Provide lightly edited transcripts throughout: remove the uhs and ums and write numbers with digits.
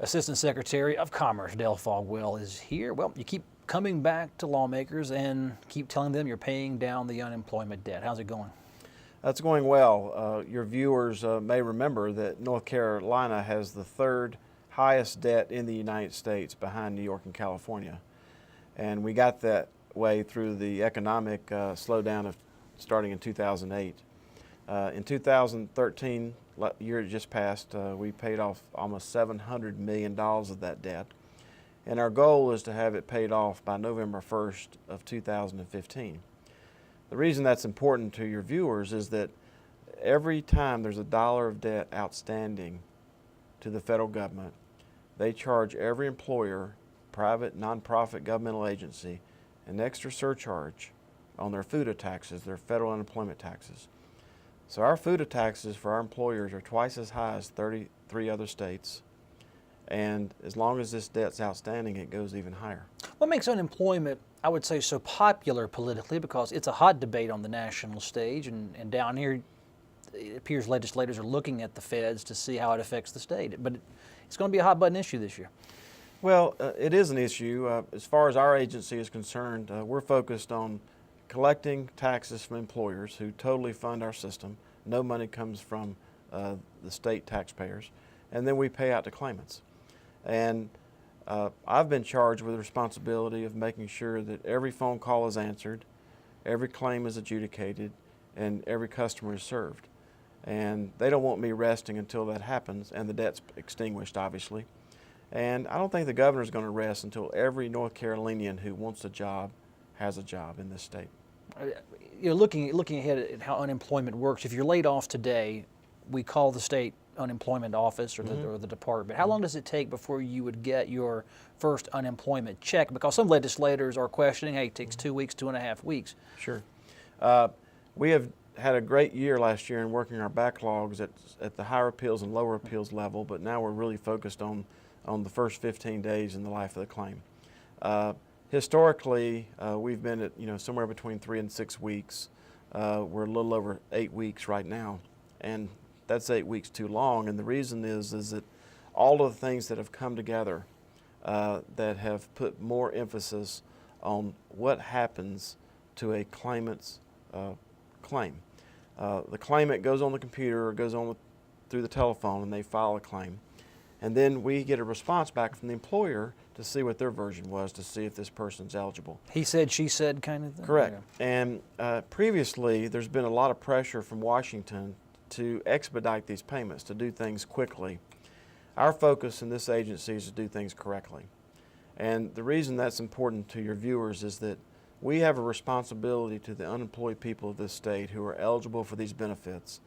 Assistant Secretary of Commerce Dale Folwell is here. Well, you keep coming back to lawmakers and keep telling them you're paying down the unemployment debt. How's it going? That's going well. Your viewers may remember that North Carolina has the third highest debt in the United States behind New York and California. And we got that way through the economic slowdown of starting in 2008. In 2013, year just passed, we paid off almost $700 million of that debt. And our goal is to have it paid off by November 1st of 2015. The reason that's important to your viewers is that every time there's a dollar of debt outstanding to the federal government, they charge every employer, private, nonprofit, governmental agency, an extra surcharge on their FUTA taxes, their federal unemployment taxes. So our FUTA taxes for our employers are twice as high as 33 other states. And as long as this debt's outstanding, it goes even higher. What makes unemployment, I would say, so popular politically? Because it's a hot debate on the national stage, and down here, it appears legislators are looking at the feds to see how it affects the state. But it's going to be a hot button issue this year. Well, it is an issue. As far as our agency is concerned, we're focused on collecting taxes from employers who totally fund our system. No money comes from the state taxpayers. And then we pay out to claimants. And I've been charged with the responsibility of making sure that every phone call is answered, every claim is adjudicated, and every customer is served. And they don't want me resting until that happens, and the debt's extinguished, obviously. And I don't think the governor's going to rest until every North Carolinian who wants a job has a job in this state. You're looking ahead at how unemployment works. If you're laid off today, we call the state unemployment office or the department. How long does it take before you would get your first unemployment check? Because some legislators are questioning, hey, it takes 2 weeks, 2.5 weeks. Sure. We have had a great year last year in working our backlogs at the higher appeals and lower appeals level, but now we're really focused on the first 15 days in the life of the claim. Historically, we've been at somewhere between 3 and 6 weeks. We're a little over 8 weeks right now, and that's 8 weeks too long. And the reason is that all of the things that have come together that have put more emphasis on what happens to a claimant's claim. The claimant goes on the computer or goes on through the telephone and they file a claim. And then we get a response back from the employer to see what their version was, to see if this person's eligible. He said, she said kind of thing? Correct. Yeah. And previously, there's been a lot of pressure from Washington to expedite these payments, to do things quickly. Our focus in this agency is to do things correctly. And the reason that's important to your viewers is that we have a responsibility to the unemployed people of this state who are eligible for these benefits,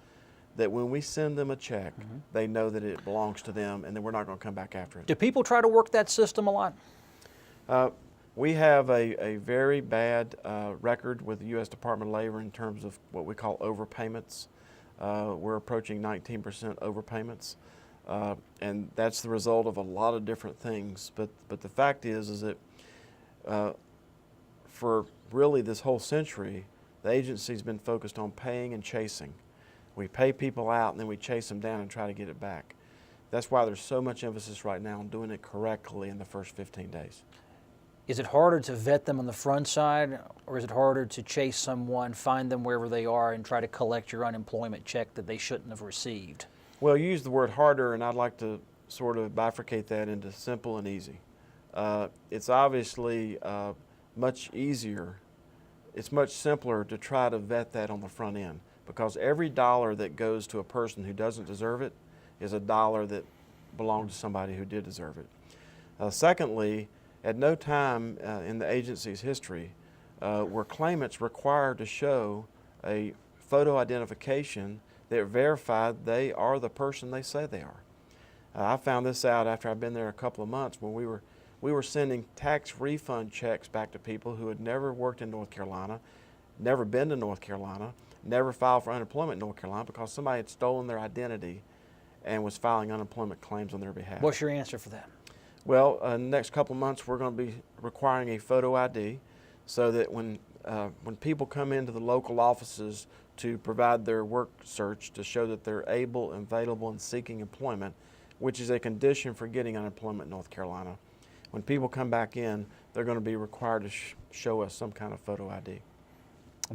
that when we send them a check, they know that it belongs to them and that we're not going to come back after it. Do people try to work that system a lot? We have a very bad record with the U.S. Department of Labor in terms of what we call overpayments. We're approaching 19% overpayments, and that's the result of a lot of different things. But the fact is that for really this whole century, the agency's been focused on paying and chasing. We pay people out and then we chase them down and try to get it back. That's why there's so much emphasis right now on doing it correctly in the first 15 days. Is it harder to vet them on the front side, or is it harder to chase someone, find them wherever they are, and try to collect your unemployment check that they shouldn't have received? Well, you use the word harder, and I'd like to sort of bifurcate that into simple and easy. It's obviously much easier, it's much simpler to try to vet that on the front end, because every dollar that goes to a person who doesn't deserve it is a dollar that belonged to somebody who did deserve it. Secondly, at no time in the agency's history were claimants required to show a photo identification that verified they are the person they say they are. I found this out after I've been there a couple of months when we were sending tax refund checks back to people who had never worked in North Carolina, never been to North Carolina, never filed for unemployment in North Carolina because somebody had stolen their identity and was filing unemployment claims on their behalf. What's your answer for that? Well, in the next couple of months, we're going to be requiring a photo ID so that when people come into the local offices to provide their work search to show that they're able and available and seeking employment, which is a condition for getting unemployment in North Carolina. When people come back in, they're going to be required to show us some kind of photo ID.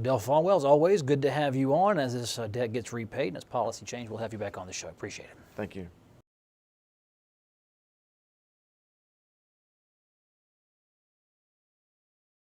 Dale Folwell, as always, good to have you on. As this debt gets repaid and as policy change, we'll have you back on the show. Appreciate it. Thank you.